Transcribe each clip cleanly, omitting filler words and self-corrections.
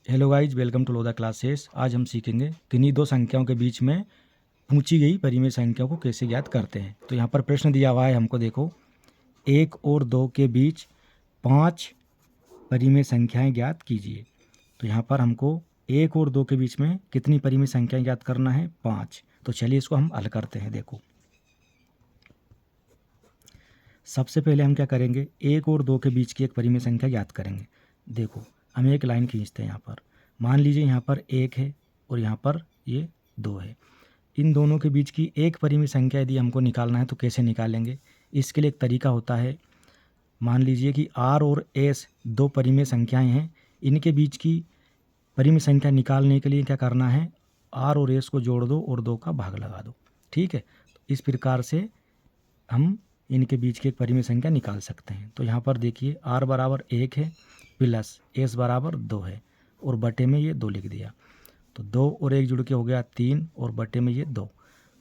Hello guys, welcome to Loda classes. आज हम सीखेंगे किन्हीं दो संख्याओं के बीच में पूछी गई परिमेय संख्याओं को कैसे ज्ञात करते हैं। तो यहाँ पर प्रश्न दिया हुआ है हमको, देखो, 1 और 2 के बीच 5 परिमेय संख्याएं ज्ञात कीजिए। तो यहाँ पर हमको 1 और 2 के बीच में कितनी परिमेय संख्याएं ज्ञात करना है? 5। तो चलिए इसको हम हल करते हैं। देखो, सबसे पहले हम क्या करेंगे, 1 और 2 के बीच की एक परिमेय संख्या ज्ञात करेंगे। देखो, हम एक लाइन खींचते हैं। यहाँ पर मान लीजिए यहाँ पर 1 है और यहाँ पर ये 2 है। इन दोनों के बीच की एक परिमेय संख्या यदि हमको निकालना है तो कैसे निकालेंगे? इसके लिए एक तरीका होता है। मान लीजिए कि R और S दो परिमेय संख्याएं हैं। इनके बीच की परिमेय संख्या निकालने के लिए क्या करना है? R और S को जोड़ दो और 2 का भाग लगा दो। ठीक है, तो इस प्रकार से हम इनके बीच की एक परिमेय संख्या निकाल सकते हैं। तो यहाँ पर देखिए, R बराबर 1 है प्लस S बराबर 2 है और बटे में ये 2 लिख दिया। तो 2 और 1 जुड़ के हो गया 3 और बटे में ये 2।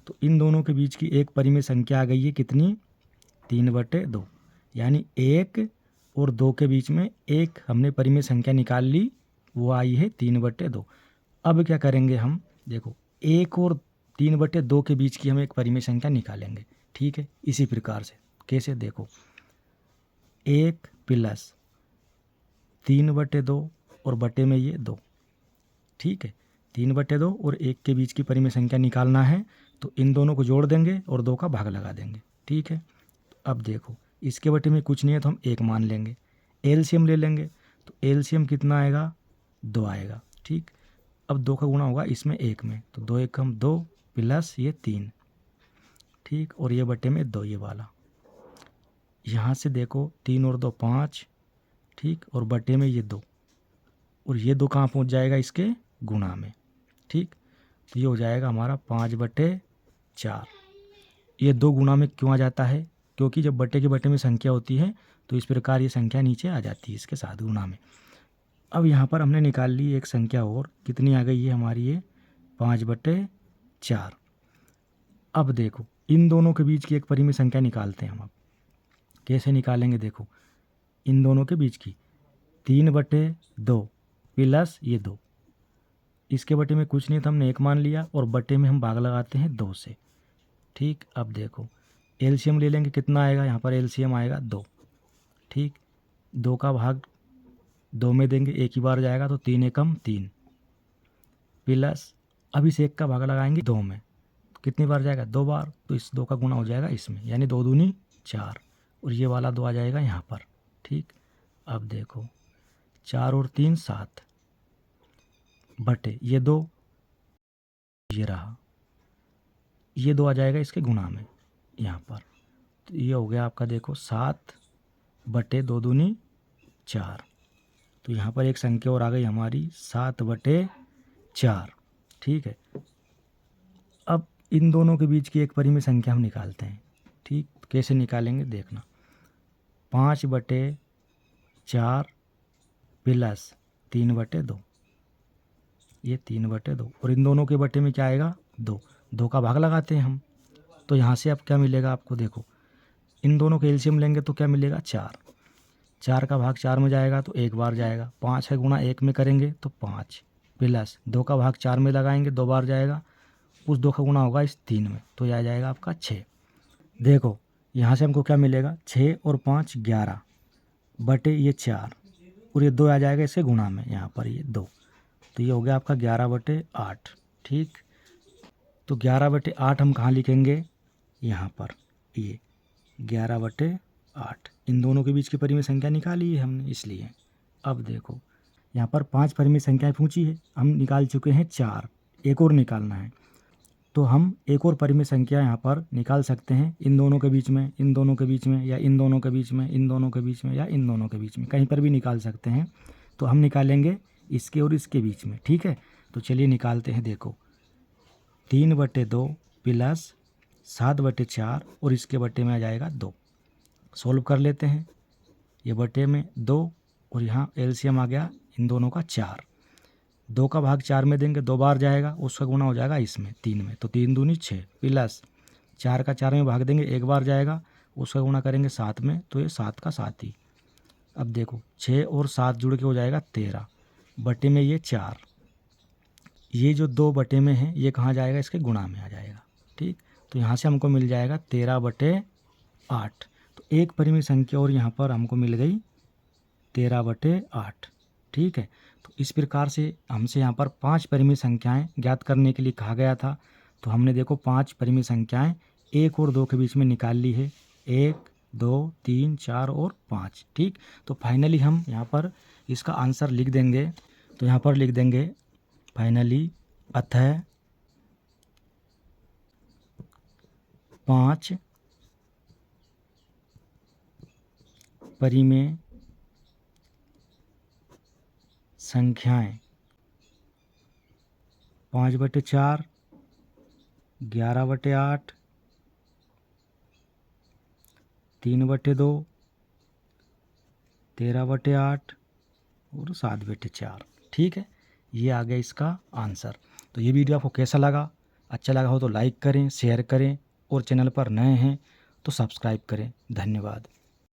तो इन दोनों के बीच की एक परिमेय संख्या आ गई है कितनी? 3/2। यानी 1 और 2 के बीच में एक हमने परिमेय संख्या निकाल ली, वो आई है 3/2। अब क्या करेंगे हम? देखो, 1 और 3/2 के बीच की हम एक परिमेय संख्या निकालेंगे। ठीक है, इसी प्रकार से। कैसे? देखो, 1 प्लस 3/2 और बटे में ये 2। ठीक है, 3/2 और 1 के बीच की परिमेय संख्या निकालना है तो इन दोनों को जोड़ देंगे और 2 का भाग लगा देंगे। ठीक है, अब देखो, इसके बटे में कुछ नहीं है तो हम 1 मान लेंगे। एलसीएम ले लेंगे तो एलसीएम कितना आएगा? 2 आएगा। ठीक, अब 2 का गुणा होगा इसमें 1 में, तो 2 1 हम 2 प्लस ये 3। ठीक, और ये बटे में 2 ये वाला। यहाँ से देखो, 3 और 2 5। ठीक, और बटे में ये 2 और ये 2 कहाँ पहुँच जाएगा? इसके गुणा में। ठीक, तो ये हो जाएगा हमारा 5/4। ये 2 गुणा में क्यों आ जाता है? क्योंकि जब बटे के बटे में संख्या होती है तो इस प्रकार ये संख्या नीचे आ जाती है इसके साथ गुणा में। अब यहाँ पर हमने निकाल ली एक संख्या और, कितनी आ गई है हमारी? ये 5/4। अब देखो, इन दोनों के बीच की एक परिमेय संख्या निकालते हैं हम। अब कैसे निकालेंगे? देखो, इन दोनों के बीच की 3/2 प्लस ये 2। इसके बटे में कुछ नहीं था, हमने 1 मान लिया और बटे में हम भाग लगाते हैं 2 से। ठीक, अब देखो, एलसीएम ले लेंगे, कितना आएगा? यहाँ पर एलसीएम आएगा 2। ठीक, 2 का भाग 2 में देंगे, एक ही बार जाएगा तो 3 एकम 3 प्लस, अब इस 1 का भाग लगाएंगे 2 में, तो कितनी बार जाएगा? 2 बार। तो इस 2 का गुणा हो जाएगा इसमें, यानी 2 दूनी 4 और ये वाला 2 आ जाएगा यहाँ पर। ठीक, अब देखो, 4 और 3 7 बटे ये 2, ये रहा, ये 2 आ जाएगा इसके गुणा में यहाँ पर। तो ये हो गया आपका, देखो, 7/2 दूनी 4। तो यहाँ पर एक संख्या और आ गई हमारी 7/4। ठीक है, अब इन दोनों के बीच की एक परिमेय संख्या हम निकालते हैं। ठीक, कैसे निकालेंगे? देखना, 5/4 प्लस 3/2, ये 3/2 और इन दोनों के बटे में क्या आएगा? 2। 2 का भाग लगाते हैं हम, तो यहाँ से अब क्या मिलेगा आपको? देखो, इन दोनों के एलसीएम लेंगे तो क्या मिलेगा? 4। 4 का भाग 4 में जाएगा तो 1 बार जाएगा। 5 का गुणा 1 में करेंगे तो 5 प्लस 2 का भाग 4 में लगाएंगे, 2 बार जाएगा, उस 2 का गुणा होगा इस 3 में, तो यह आ जाएगा आपका 6। देखो, यहाँ से हमको क्या मिलेगा? 6 और 5 11 बटे ये 4 और ये 2 आ जाएगा इसके गुणा में, यहाँ पर ये 2, तो ये हो गया आपका 11/8। ठीक, तो 11/8 हम कहाँ लिखेंगे? यहाँ पर, ये 11/8। इन दोनों के बीच की परिमेय संख्या निकाली है हमने, इसलिए। अब देखो, यहाँ पर 5 परिमेय संख्याएं पूछी है, हम निकाल चुके हैं 4, एक और निकालना है। तो हम एक और परिमेय संख्या यहाँ पर निकाल सकते हैं, इन दोनों के बीच में, इन दोनों के बीच में, या इन दोनों के बीच में, इन दोनों के बीच में, या इन दोनों के बीच में, कहीं पर भी निकाल सकते हैं। तो हम निकालेंगे इसके और इसके बीच में। ठीक है, तो चलिए निकालते हैं। देखो, 3/2 प्लस 7/4 और इसके बटे में आ जाएगा 2। सोल्व कर लेते हैं। ये बटे में 2 और यहाँ एलसीएम आ गया इन दोनों का 4। 2 का भाग 4 में देंगे, 2 बार जाएगा, उसका गुणा हो जाएगा इसमें 3 में, तो 3 दूनी 6 प्लस 4 का 4 में भाग देंगे, 1 बार जाएगा, उसका गुणा करेंगे 7 में, तो ये 7 का 7 ही। अब देखो, 6 और 7 जुड़ के हो जाएगा 13 बटे में ये 4, ये जो 2 बटे में है ये कहाँ जाएगा, इसके गुणा में आ जाएगा। ठीक, तो यहाँ से हमको मिल जाएगा 13/8। तो एक परिमेय संख्या और यहाँ पर हमको मिल गई 13/8। ठीक है, तो इस प्रकार से हमसे यहाँ पर 5 परिमेय संख्याएं ज्ञात करने के लिए कहा गया था। तो हमने देखो 5 परिमेय संख्याएं 1 और 2 के बीच में निकाल ली है, 1 2 3 4 और 5। ठीक, तो फाइनली हम यहाँ पर इसका आंसर लिख देंगे। तो यहाँ पर लिख देंगे फाइनली अतः 5 परिमेय संख्याएं 5/4, 11/8, 3/2, 13/8 और 7/4। ठीक है, ये आ गया इसका आंसर। तो ये वीडियो आपको कैसा लगा? अच्छा लगा हो तो लाइक करें, शेयर करें और चैनल पर नए हैं तो सब्सक्राइब करें। धन्यवाद।